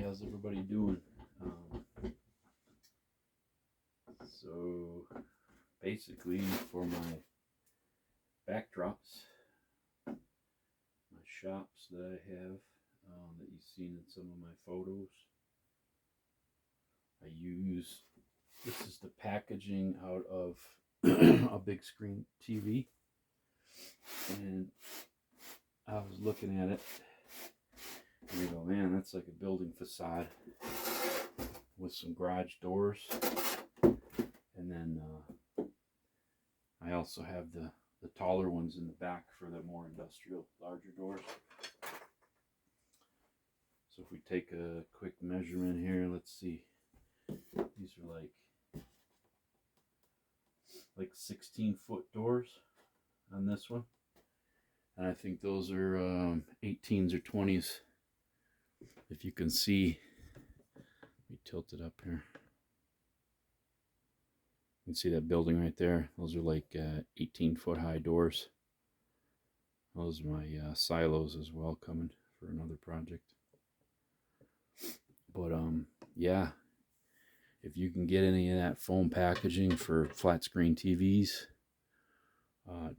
how's everybody doing? So basically for my backdrops, my shops that I have that you've seen in some of my photos, I use, this is the packaging out of a big screen TV, and I was looking at it and I go, man, that's like a building facade with some garage doors. And then I also have the taller ones in the back for the more industrial, larger doors. So if we take a quick measurement here, let's see. These are like 16-foot doors on this one. And I think those are 18s or 20s. If you can see, let me tilt it up here. You can see that building right there. Those are like 18-foot high doors. Those are my silos as well, coming for another project. But yeah, if you can get any of that foam packaging for flat screen TVs,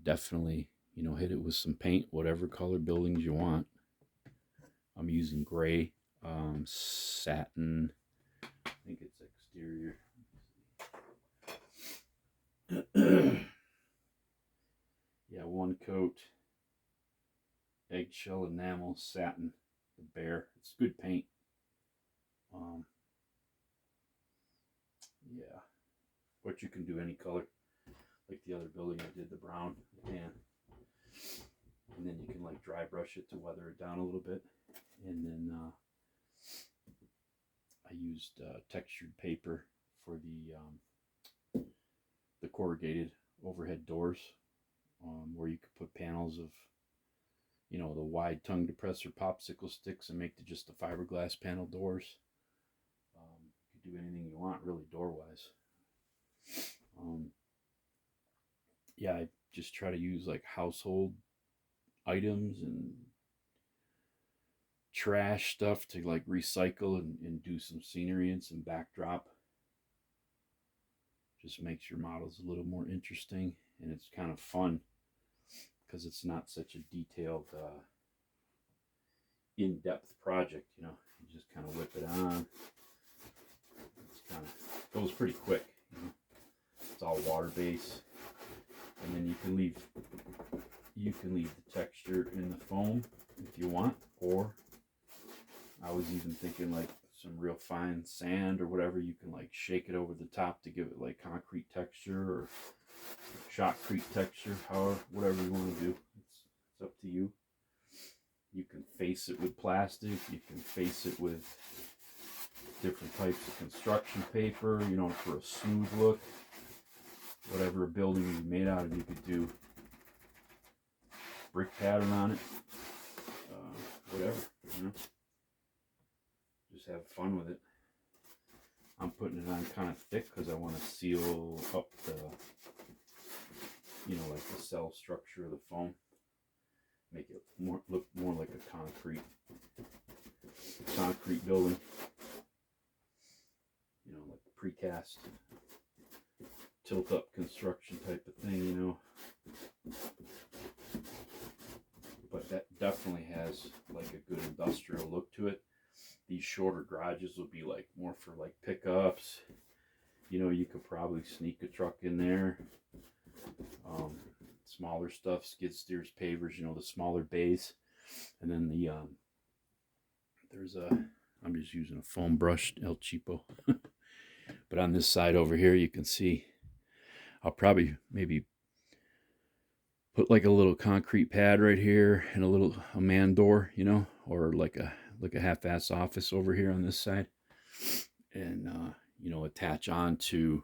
definitely, you know, hit it with some paint, whatever color buildings you want. I'm using gray, satin, I think it's exterior. Yeah, one coat, eggshell enamel, satin, the Bear. It's good paint. Yeah, but you can do any color, like the other building I did, the brown, and then you can like dry brush it to weather it down a little bit. And then I used textured paper for the corrugated overhead doors, where you could put panels of, you know, the wide tongue depressor popsicle sticks and make just the fiberglass panel doors. You could do anything you want, really, door wise. Yeah, I just try to use like household items and trash stuff to like recycle and do some scenery and some backdrop. Just makes your models a little more interesting, and it's kind of fun because it's not such a detailed in-depth project, you know. You just kind of whip it on. It's kind of goes pretty quick, you know. It's all water based, and then you can leave the texture in the foam if you want, or I was even thinking like some real fine sand or whatever. You can like shake it over the top to give it like concrete texture or shotcrete texture, however, whatever you want to do. It's up to you. You can face it with plastic. You can face it with different types of construction paper, you know, for a smooth look. Whatever a building is made out of, you could do brick pattern on it, whatever, you know. Just have fun with it. I'm putting it on kind of thick because I want to seal up the, you know, like the cell structure of the foam. Make it look more like a concrete building. You know, like precast, tilt up construction type of thing, you know. But that definitely has like a good industrial look to it. These shorter garages will be like more for like pickups. You know, you could probably sneak a truck in there. Smaller stuff, skid steers, pavers, you know, the smaller bays. And then the I'm just using a foam brush, El Cheapo. But on this side over here, you can see I'll probably maybe put like a little concrete pad right here and a man door, you know, or like a half-ass office over here on this side, and you know, attach onto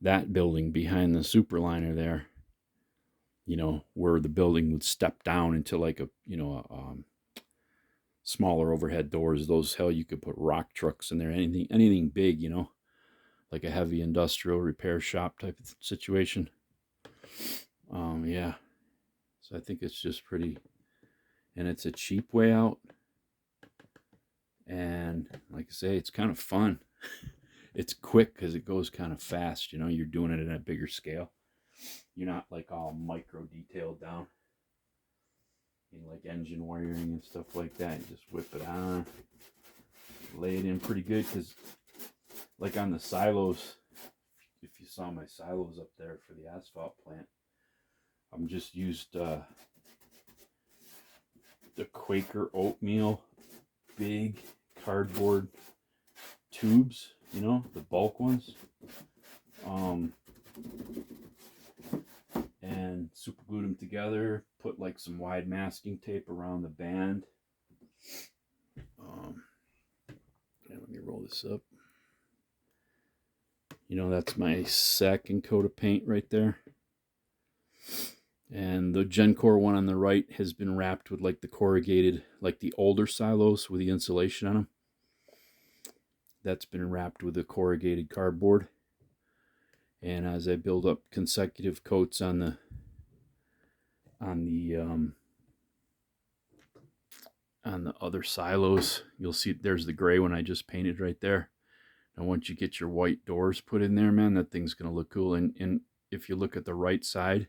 that building behind the superliner there, you know, where the building would step down into like a, you know, smaller overhead doors. Those, hell, you could put rock trucks in there, anything big, you know, like a heavy industrial repair shop type of situation. Yeah, so I think it's just pretty and it's a cheap way out. And like I say, it's kind of fun. It's quick because it goes kind of fast. You know, you're doing it at a bigger scale. You're not like all micro detailed down, you know, like engine wiring and stuff like that. You just whip it on, lay it in pretty good, because like on the silos, if you saw my silos up there for the asphalt plant, I'm just used the Quaker oatmeal big cardboard tubes, you know, the bulk ones, and super glued them together, put like some wide masking tape around the band. Let me roll this up. You know, that's my second coat of paint right there. And the GenCore one on the right has been wrapped with like the corrugated, like the older silos with the insulation on them. That's been wrapped with the corrugated cardboard. And as I build up consecutive coats on the other silos, you'll see there's the gray one I just painted right there. And once you get your white doors put in there, man, that thing's gonna look cool. And if you look at the right side,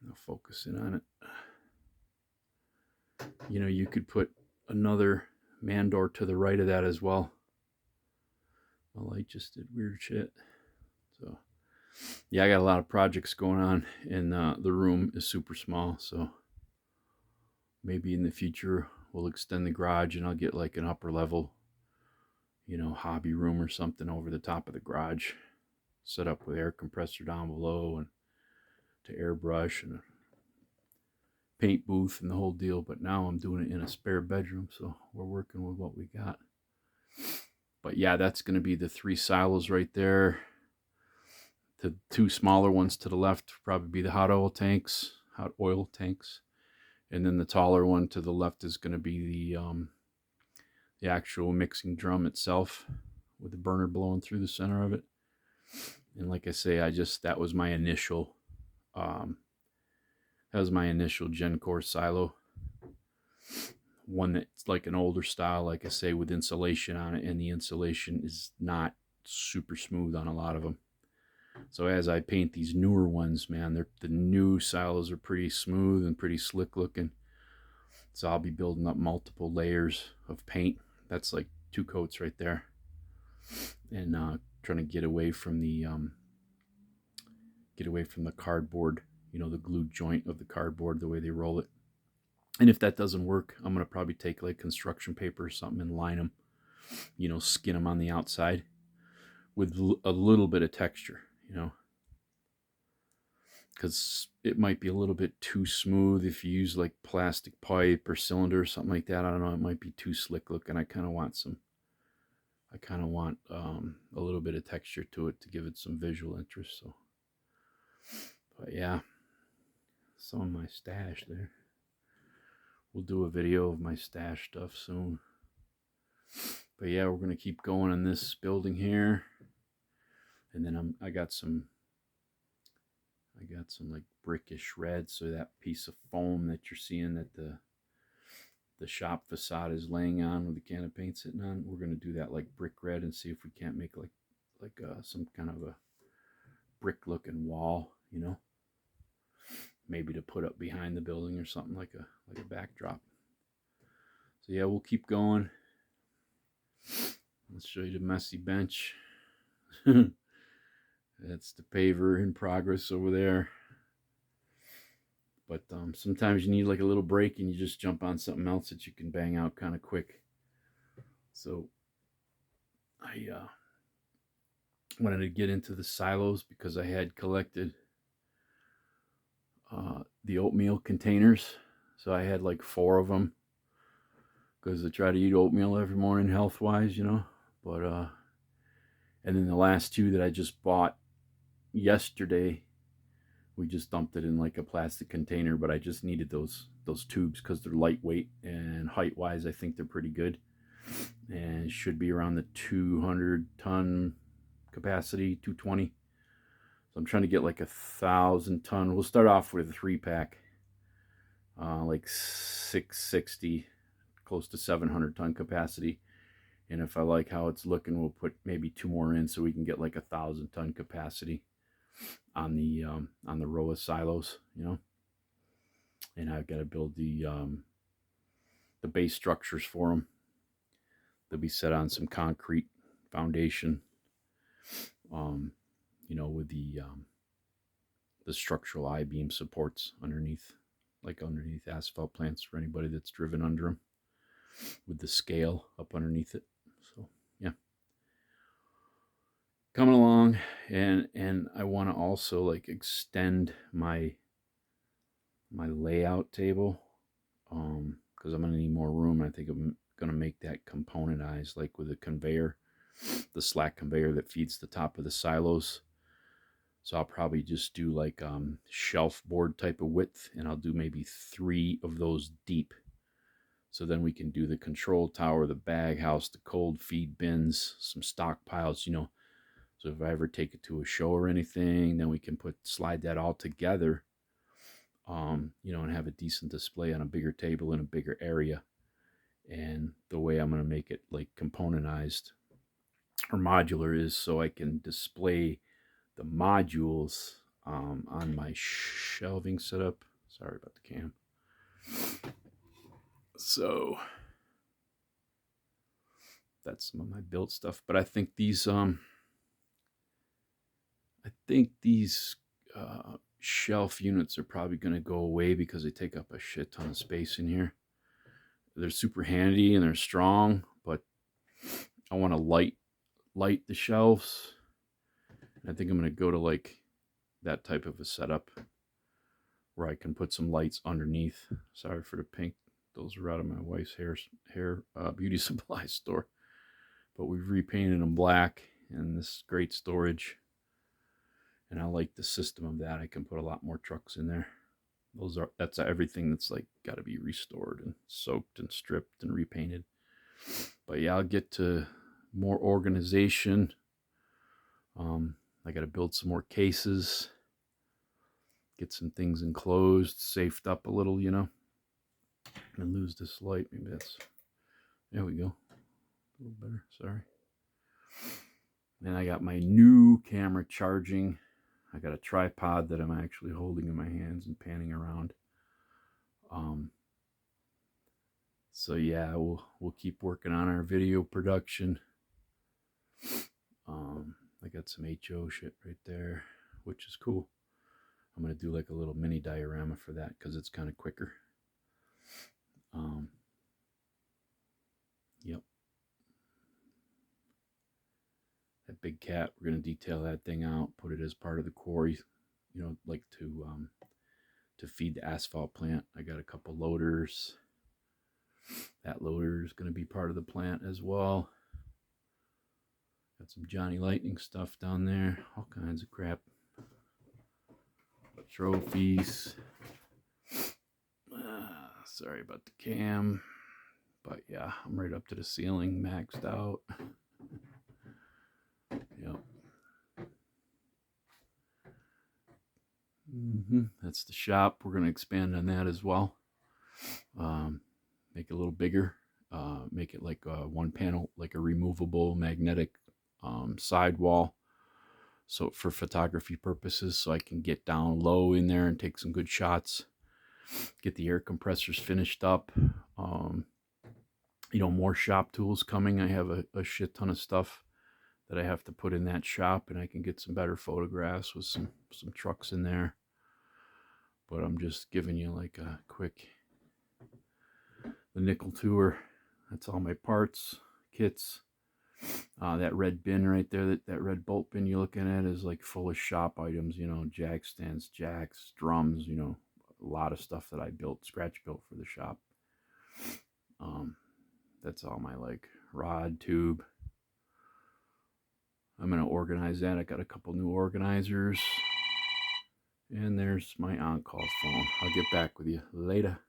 I'll focus in on it. You know, you could put another man door to the right of that as well. The light just did weird shit. So yeah, I got a lot of projects going on, and the room is super small, so maybe in the future we'll extend the garage and I'll get like an upper level, you know, hobby room or something over the top of the garage, set up with air compressor down below and to airbrush and a paint booth and the whole deal. But now I'm doing it in a spare bedroom, so we're working with what we got. But yeah, that's going to be the 3 silos right there. The 2 smaller ones to the left probably be the hot oil tanks. And then the taller one to the left is going to be the actual mixing drum itself with the burner blowing through the center of it. And like I say, that was my initial GenCore silo. One that's like an older style, like I say, with insulation on it, and the insulation is not super smooth on a lot of them. So as I paint these newer ones, man, the new silos are pretty smooth and pretty slick looking. So I'll be building up multiple layers of paint. That's like 2 coats right there, and trying to get away from the cardboard, you know, the glued joint of the cardboard, the way they roll it. And if that doesn't work, I'm going to probably take like construction paper or something and line them, you know, skin them on the outside with a little bit of texture, you know, because it might be a little bit too smooth if you use like plastic pipe or cylinder or something like that. I don't know, it might be too slick looking. I kind of want a little bit of texture to it to give it some visual interest. So, but yeah, some of my stash there. We'll do a video of my stash stuff soon. But yeah, we're gonna keep going on this building here, and then I got some like brickish red. So that piece of foam that you're seeing that the shop facade is laying on with the can of paint sitting on, we're gonna do that like brick red and see if we can't make like some kind of a brick looking wall, you know, maybe to put up behind the building or something, like a backdrop. So yeah, we'll keep going. Let's show you the messy bench. That's the paver in progress over there. But sometimes you need like a little break and you just jump on something else that you can bang out kind of quick. So I wanted to get into the silos because I had collected the oatmeal containers. So I had like 4 of them because I try to eat oatmeal every morning health-wise, you know. But and then the last 2 that I just bought yesterday, we just dumped it in like a plastic container. But I just needed those tubes because they're lightweight, and height-wise I think they're pretty good, and should be around the 200-ton capacity, 220. So I'm trying to get like 1,000-ton. We'll start off with a 3-pack. like 660, close to 700 ton capacity. And if I like how it's looking, we'll put maybe 2 more in so we can get like 1,000 ton capacity on the row of silos, you know. And I've got to build the base structures for them. They'll be set on some concrete foundation, you know, with the structural I-beam supports underneath, like underneath asphalt plants for anybody that's driven under them, with the scale up underneath it. So yeah, coming along. And I want to also like extend my layout table, because I'm gonna need more room. I think I'm gonna make that componentized, like with a conveyor, the slack conveyor that feeds the top of the silos. So I'll probably just do like shelf board type of width, and I'll do maybe 3 of those deep. So then we can do the control tower, the bag house, the cold feed bins, some stockpiles, you know. So if I ever take it to a show or anything, then we can slide that all together, you know, and have a decent display on a bigger table in a bigger area. And the way I'm going to make it like componentized or modular is so I can display the modules on my shelving setup. Sorry about the cam. So that's some of my built stuff. But I think these shelf units are probably going to go away because they take up a shit ton of space in here. They're super handy and they're strong, but I want to light the shelves. I think I'm going to go to like that type of a setup where I can put some lights underneath. Sorry for the pink. Those are out of my wife's hair beauty supply store. But we've repainted them black, and this is great storage. And I like the system of that. I can put a lot more trucks in there. That's everything that's like got to be restored and soaked and stripped and repainted. But yeah, I'll get to more organization. I got to build some more cases, get some things enclosed, safed up a little, you know. And lose this light. Maybe that's, there we go. A little better, sorry. Then I got my new camera charging. I got a tripod that I'm actually holding in my hands and panning around. So yeah, we'll keep working on our video production. I got some HO shit right there, which is cool. I'm gonna do like a little mini diorama for that because it's kind of quicker. Yep. That big cat, we're gonna detail that thing out, put it as part of the quarry, you know, like to feed the asphalt plant. I got a couple loaders. That loader is gonna be part of the plant as well. Got some Johnny Lightning stuff down there, all kinds of crap. Trophies. Sorry about the cam, but yeah, I'm right up to the ceiling, maxed out. Yep. That's the shop. We're going to expand on that as well. Make it a little bigger. Make it like one panel, like a removable magnetic sidewall. So for photography purposes, so I can get down low in there and take some good shots. Get the air compressors finished up. You know, more shop tools coming. I have a shit ton of stuff that I have to put in that shop, and I can get some better photographs with some trucks in there. But I'm just giving you like a quick, the nickel tour. That's all my parts, kits. That red bin right there, that red bolt bin you're looking at is like full of shop items, you know, jack stands, jacks, drums, you know, a lot of stuff that I scratch built for the shop. That's all my like rod, tube. I'm going to organize that. I got a couple new organizers. And there's my on-call phone. I'll get back with you later.